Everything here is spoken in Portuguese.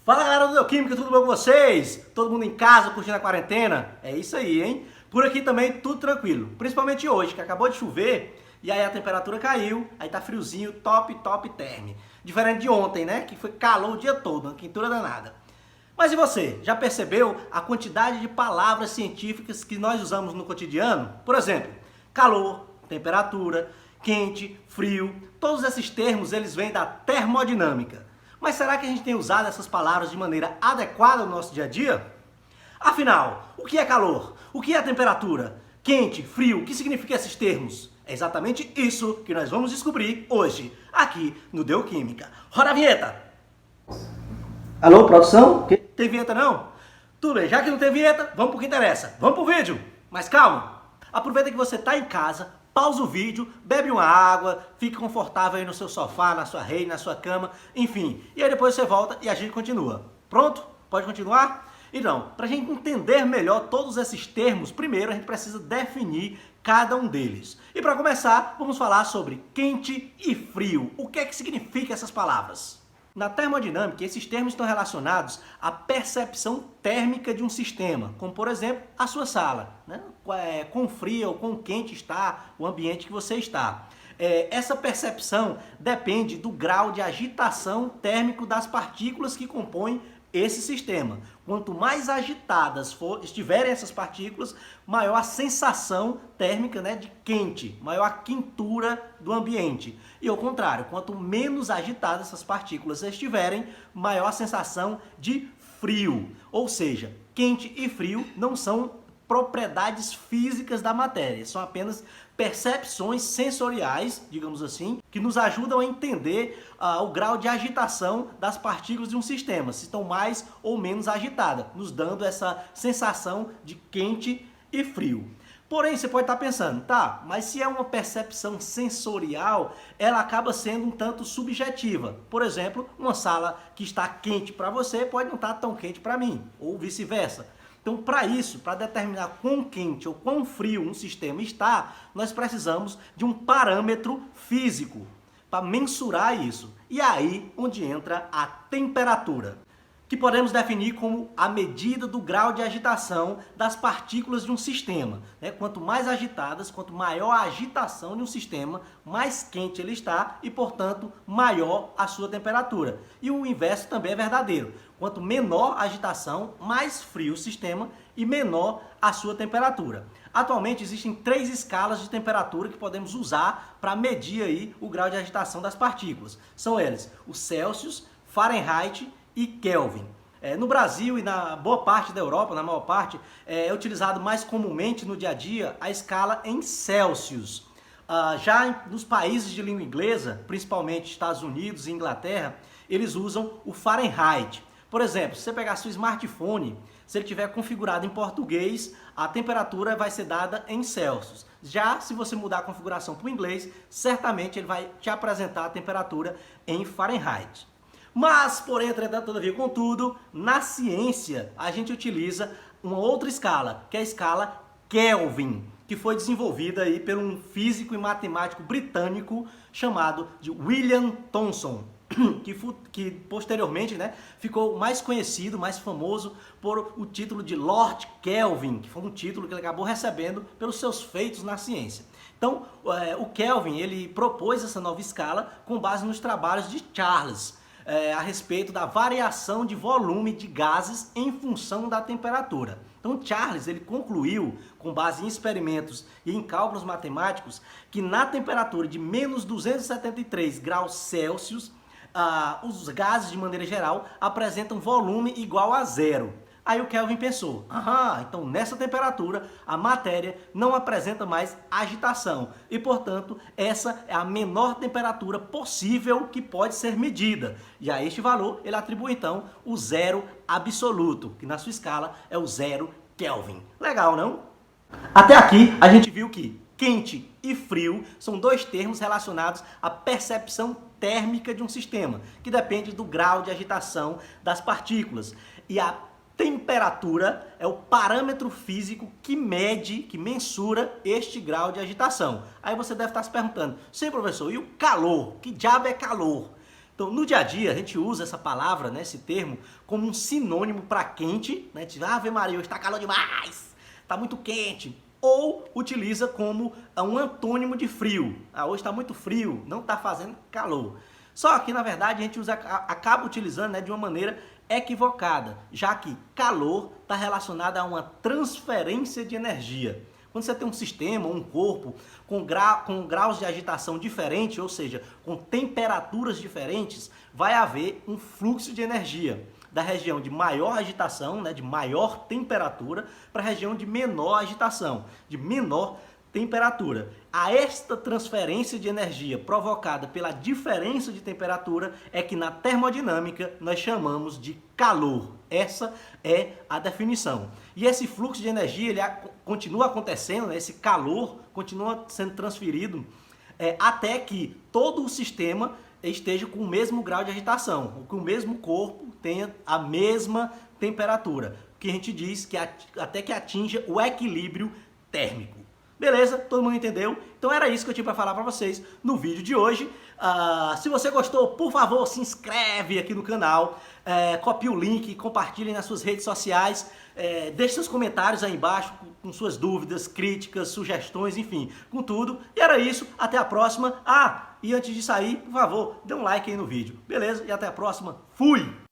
Fala galera do Bioquímica, tudo bom com vocês? Todo mundo em casa, curtindo a quarentena? É isso aí, hein? Por aqui também tudo tranquilo, principalmente hoje, que acabou de chover e aí a temperatura caiu, aí tá friozinho, top term. Diferente de ontem, né? Que foi calor o dia todo, uma quentura danada. Mas e você? Já percebeu a quantidade de palavras científicas que nós usamos no cotidiano? Por exemplo, calor, temperatura, quente, frio, todos esses termos eles vêm da termodinâmica. Mas será que a gente tem usado essas palavras de maneira adequada no nosso dia a dia? Afinal, o que é calor? O que é temperatura? Quente, frio, o que significam esses termos? É exatamente isso que nós vamos descobrir hoje, aqui no Deu Química. Roda a vinheta! Alô, produção? Tem vinheta não? Tudo bem, já que não tem vinheta, vamos pro que interessa. Vamos pro vídeo! Mas calma! Aproveita que você está em casa, pausa o vídeo, bebe uma água, fique confortável aí no seu sofá, na sua rede, na sua cama, enfim. E aí depois você volta e a gente continua. Pronto? Pode continuar? Então, para a gente entender melhor todos esses termos, primeiro a gente precisa definir cada um deles. E para começar, vamos falar sobre quente e frio. O que é que significa essas palavras? Na termodinâmica, esses termos estão relacionados à percepção térmica de um sistema, como por exemplo, a sua sala, né? Quão frio ou quão quente está o ambiente que você está. Essa percepção depende do grau de agitação térmico das partículas que compõem esse sistema. Quanto mais agitadas estiverem essas partículas, maior a sensação térmica, né, de quente, maior a quentura do ambiente. E ao contrário, quanto menos agitadas essas partículas estiverem, maior a sensação de frio. Ou seja, quente e frio não são propriedades físicas da matéria, são apenas percepções sensoriais, digamos assim, que nos ajudam a entender o grau de agitação das partículas de um sistema, se estão mais ou menos agitadas, nos dando essa sensação de quente e frio. Porém, você pode estar pensando, tá, mas se é uma percepção sensorial, ela acaba sendo um tanto subjetiva. Por exemplo, uma sala que está quente para você pode não estar tão quente para mim, ou vice-versa. Então, para isso, para determinar quão quente ou quão frio um sistema está, nós precisamos de um parâmetro físico para mensurar isso. E aí onde entra a temperatura, que podemos definir como a medida do grau de agitação das partículas de um sistema. Quanto mais agitadas, quanto maior a agitação de um sistema, mais quente ele está e, portanto, maior a sua temperatura. E o inverso também é verdadeiro. Quanto menor a agitação, mais frio o sistema e menor a sua temperatura. Atualmente existem 3 escalas de temperatura que podemos usar para medir aí o grau de agitação das partículas. São eles o Celsius, Fahrenheit e Kelvin. No Brasil e na boa parte da Europa, na maior parte, é utilizado mais comumente no dia a dia a escala em Celsius. Já nos países de língua inglesa, principalmente Estados Unidos e Inglaterra, eles usam o Fahrenheit. Por exemplo, se você pegar seu smartphone, se ele tiver configurado em português, a temperatura vai ser dada em Celsius. Já se você mudar a configuração para o inglês, certamente ele vai te apresentar a temperatura em Fahrenheit. Mas, porém, entretanto, todavia, contudo, na ciência a gente utiliza uma outra escala, que é a escala Kelvin, que foi desenvolvida aí por um físico e matemático britânico chamado de William Thomson, que posteriormente, né, ficou mais conhecido, mais famoso por o título de Lord Kelvin, que foi um título que ele acabou recebendo pelos seus feitos na ciência. Então, o Kelvin ele propôs essa nova escala com base nos trabalhos de Charles, a respeito da variação de volume de gases em função da temperatura. Então Charles ele concluiu, com base em experimentos e em cálculos matemáticos, que na temperatura de menos 273 graus Celsius, os gases de maneira geral apresentam volume igual a zero. Aí o Kelvin pensou, então nessa temperatura a matéria não apresenta mais agitação e, portanto, essa é a menor temperatura possível que pode ser medida. E a este valor ele atribui então o zero absoluto, que na sua escala é o zero Kelvin. Legal, não? Até aqui a gente viu que quente e frio são 2 termos relacionados à percepção térmica de um sistema, que depende do grau de agitação das partículas. E a temperatura é o parâmetro físico que mede, que mensura este grau de agitação. Aí você deve estar se perguntando, sim, professor, e o calor? Que diabo é calor? Então, no dia a dia, a gente usa essa palavra, né, esse termo, como um sinônimo para quente, né? Diz, Ave Maria, hoje está calor demais, está muito quente. Ou utiliza como um antônimo de frio. Hoje está muito frio, não está fazendo calor. Só que, na verdade, a gente acaba utilizando, né, de uma maneira equivocada, já que calor está relacionado a uma transferência de energia. Quando você tem um sistema, um corpo com graus de agitação diferentes, ou seja, com temperaturas diferentes, vai haver um fluxo de energia da região de maior agitação, né, de maior temperatura, para a região de menor agitação, de menor temperatura. A esta transferência de energia provocada pela diferença de temperatura é que na termodinâmica nós chamamos de calor. Essa é a definição. E esse fluxo de energia ele continua acontecendo, né? Esse calor continua sendo transferido até que todo o sistema esteja com o mesmo grau de agitação, que o mesmo corpo tenha a mesma temperatura, que a gente diz que até que atinja o equilíbrio térmico. Beleza? Todo mundo entendeu? Então era isso que eu tinha para falar para vocês no vídeo de hoje. Se você gostou, por favor, se inscreve aqui no canal, copie o link, compartilhe nas suas redes sociais, deixe seus comentários aí embaixo com suas dúvidas, críticas, sugestões, enfim, com tudo. E era isso, até a próxima. E antes de sair, por favor, dê um like aí no vídeo. Beleza? E até a próxima. Fui!